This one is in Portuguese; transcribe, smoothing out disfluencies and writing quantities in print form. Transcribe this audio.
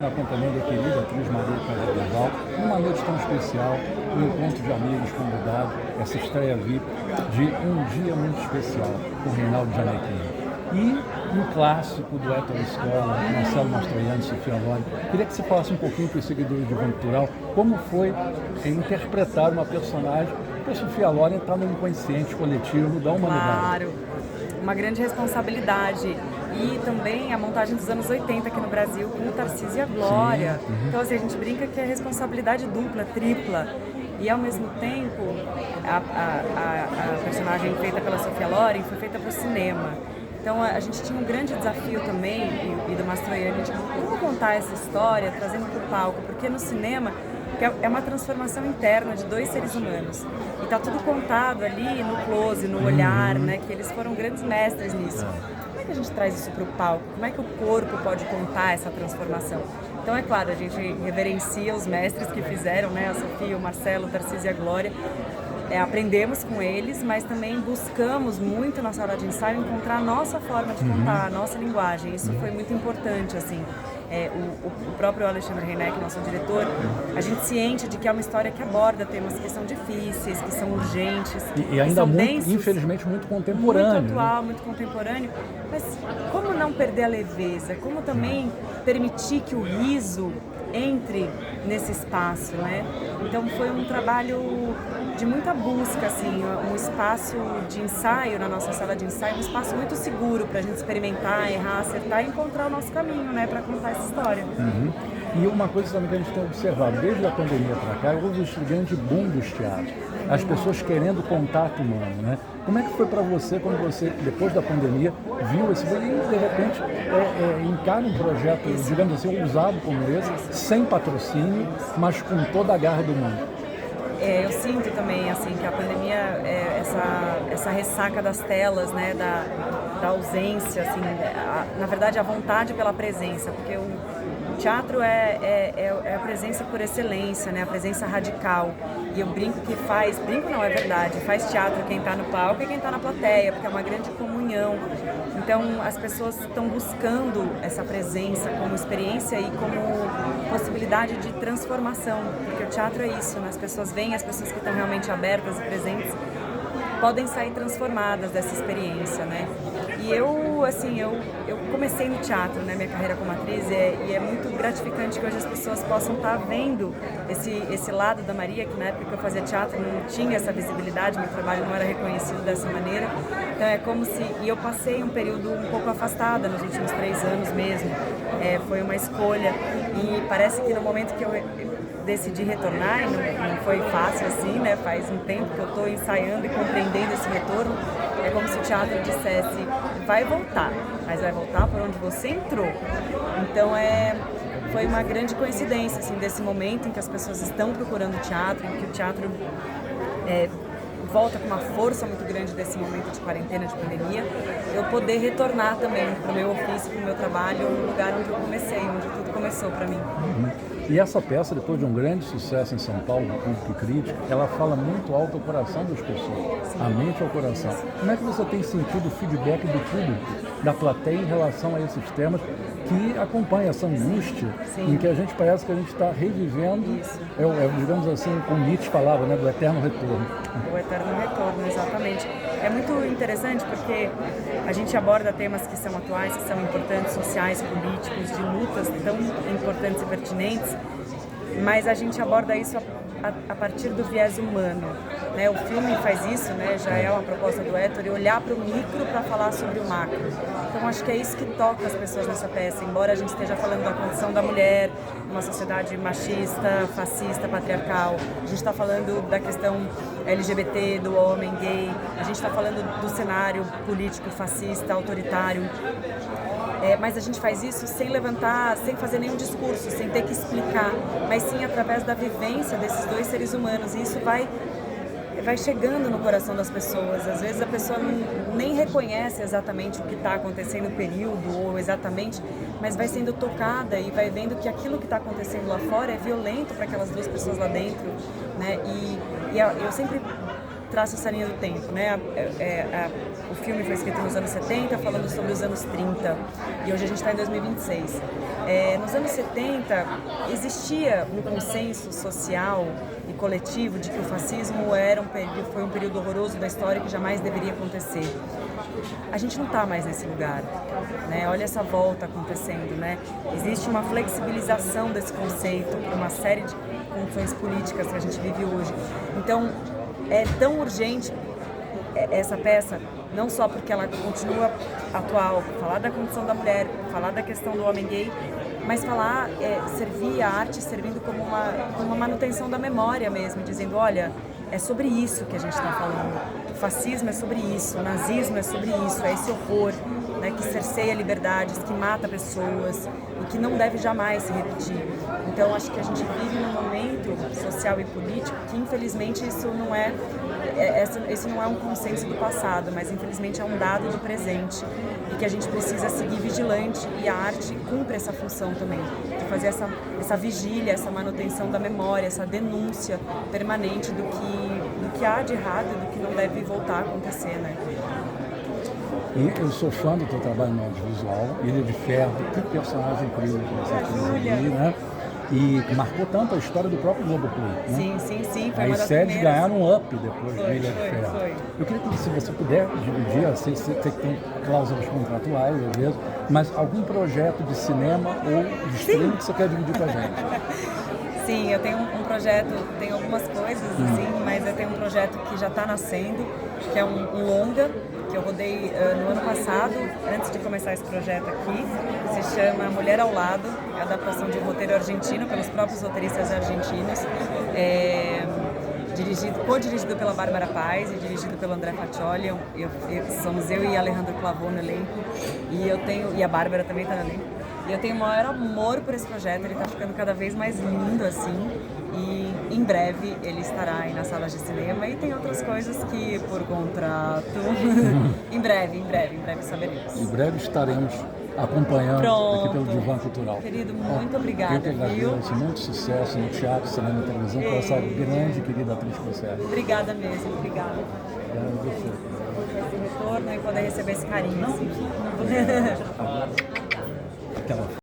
Na companhia da querida atriz Maria Canaveral, numa noite tão especial, um encontro de amigos convidados, essa estreia VIP de Um Dia Muito Especial, com Reinaldo Gianecchini. E um clássico do Héctor Escola, Marcelo Mastroianni e Sofia Loren. Queria que você falasse um pouquinho para os seguidores de Cultural como foi interpretar uma personagem que a Sofia Loren está no inconsciente coletivo da humanidade. Claro, uma grande responsabilidade. E também a montagem dos anos 80 aqui no Brasil com o Tarcísio e a Glória. Sim, uhum. Então, assim, a gente brinca que é responsabilidade dupla, tripla. E, ao mesmo tempo, a personagem feita pela Sofia Loren foi feita para o cinema. Então, a gente tinha um grande desafio também, e do Mastroianni, de como contar essa história, trazendo para o palco. Porque no cinema é uma transformação interna de dois seres humanos. E está tudo contado ali no close, no olhar, né? Que eles foram grandes mestres nisso. Como é que a gente traz isso para o palco? Como é que o corpo pode contar essa transformação? Então, é claro, a gente reverencia os mestres que fizeram, né? A Sofia, o Marcelo, o Tarcísio e a Glória. Aprendemos com eles, mas também buscamos muito na sala de ensaio encontrar a nossa forma de contar, a nossa linguagem. Isso foi muito importante, assim. O próprio Alexandre Reineck, nosso diretor, a gente ciente de que é uma história que aborda temas que são difíceis, que são urgentes, E ainda são muito, densos, infelizmente, muito contemporâneo. muito atual, muito contemporâneo, mas como não perder a leveza? Como também permitir que o riso entre nesse espaço, né? Então foi um trabalho de muita busca, assim, um espaço de ensaio na nossa sala de ensaio, um espaço muito seguro para a gente experimentar, errar, acertar e encontrar o nosso caminho, né, para contar essa história. E uma coisa também que a gente tem observado, desde a pandemia para cá, houve esse grande boom dos teatros. As pessoas querendo contato humano, né? Como é que foi para você, quando você, depois da pandemia, viu esse boom e, de repente, encara um projeto, digamos assim, ousado como esse, sem patrocínio, mas com toda a garra do mundo? Eu sinto também, assim, que a pandemia, essa ressaca das telas, né, da ausência, assim, na verdade a vontade pela presença, porque o teatro é a presença por excelência, né, a presença radical. E eu brinco que brinco não, é verdade, faz teatro quem está no palco e quem está na plateia, porque é uma grande comunhão. Então as pessoas estão buscando essa presença como experiência e como possibilidade de transformação, porque o teatro é isso, né? As pessoas veem, as pessoas que estão realmente abertas e presentes podem sair transformadas dessa experiência, né? E eu, assim, eu comecei no teatro, né, minha carreira como atriz, e é muito gratificante que hoje as pessoas possam estar vendo esse lado da Maria, que na época que eu fazia teatro não tinha essa visibilidade, meu trabalho não era reconhecido dessa maneira. Então é como se... E eu passei um período um pouco afastada nos últimos 3 anos mesmo. Foi uma escolha, e parece que no momento que eu decidi retornar, e não foi fácil assim, né? Faz um tempo que eu estou ensaiando e compreendendo esse retorno. É como se o teatro dissesse, vai voltar, mas vai voltar por onde você entrou. Então foi uma grande coincidência, assim, desse momento em que as pessoas estão procurando teatro, em que o teatro volta com uma força muito grande desse momento de quarentena, de pandemia, eu poder retornar também para o meu ofício, para o meu trabalho, no lugar onde eu comecei, onde tudo começou para mim. E essa peça, depois de um grande sucesso em São Paulo, do público e crítica, ela fala muito alto ao coração das pessoas, a mente ao coração. Como é que você tem sentido o feedback do público, da plateia, em relação a esses temas que acompanham essa angústia, em que a gente parece que a gente está revivendo, digamos assim, como Nietzsche falava, né, do eterno retorno. O eterno retorno, exatamente. É muito interessante porque a gente aborda temas que são atuais, que são importantes, sociais, políticos, de lutas tão importantes e pertinentes, mas a gente aborda isso a partir do viés humano, né? O filme faz isso, né? Já é uma proposta do Héctor, e olhar para o micro para falar sobre o macro. Então acho que é isso que toca as pessoas nessa peça, embora a gente esteja falando da condição da mulher, uma sociedade machista, fascista, patriarcal. A gente está falando da questão LGBT, do homem gay, a gente está falando do cenário político fascista, autoritário. Mas a gente faz isso sem levantar, sem fazer nenhum discurso, sem ter que explicar, mas sim através da vivência desses dois seres humanos. E isso vai chegando no coração das pessoas. Às vezes a pessoa nem reconhece exatamente o que está acontecendo no período, ou exatamente, mas vai sendo tocada e vai vendo que aquilo que está acontecendo lá fora é violento para aquelas duas pessoas lá dentro, né? E eu sempre traça essa linha do tempo, né? O filme foi escrito nos anos 70, falando sobre os anos 30, e hoje a gente está em 2026. Nos anos 70, existia um consenso social e coletivo de que o fascismo foi um período horroroso da história que jamais deveria acontecer. A gente não está mais nesse lugar, né? Olha essa volta acontecendo, né? Existe uma flexibilização desse conceito por uma série de condições políticas que a gente vive hoje. Então, é tão urgente essa peça, não só porque ela continua atual, falar da condição da mulher, falar da questão do homem gay, mas servir a arte servindo como uma manutenção da memória mesmo, dizendo, olha, é sobre isso que a gente está falando. O fascismo é sobre isso, o nazismo é sobre isso, é esse horror, né, que cerceia liberdades, que mata pessoas e que não deve jamais se repetir. Então, acho que a gente vive num momento social e político que, infelizmente, esse não é um consenso do passado, mas, infelizmente, é um dado do presente e que a gente precisa seguir vigilante, e a arte cumpre essa função também, de fazer essa vigília, essa manutenção da memória, essa denúncia permanente do que há de errado e do que não deve voltar a acontecer, né? E eu sou fã do teu trabalho no audiovisual, Ilha de Ferro, que personagem incrível que você fez ali, né? E que marcou tanto a história do próprio Globoplay, né? Sim, foi uma As das séries primeiras. ganharam um up depois de Ilha de Ferro. Foi. Eu queria que, se você puder dividir, eu sei que tem cláusulas contratuais, às vezes, mas algum projeto de cinema ou de streaming que você quer dividir com a gente? Sim, eu tenho um projeto, tenho algumas coisas, assim, mas eu tenho um projeto que já está nascendo, que é um longa, que eu rodei no ano passado, antes de começar esse projeto aqui, se chama Mulher ao Lado, é a adaptação de um roteiro argentino, pelos próprios roteiristas argentinos, co-dirigido pela Bárbara Paz e dirigido pelo André Faccioli. Somos eu e Alejandro Plavon no elenco, e a Bárbara também está no elenco. E eu tenho o maior amor por esse projeto, ele está ficando cada vez mais lindo, assim, e em breve ele estará aí nas salas de cinema, e tem outras coisas que, por contrato, em breve saberemos. Em breve estaremos acompanhando aqui pelo Divã Cultural. Querido, muito obrigada, eu que agradeço, muito sucesso no teatro, cinema e televisão, com essa grande e querida atriz que você é. Obrigada mesmo, obrigada. Esse retorno e poder receber esse carinho, assim. Aquela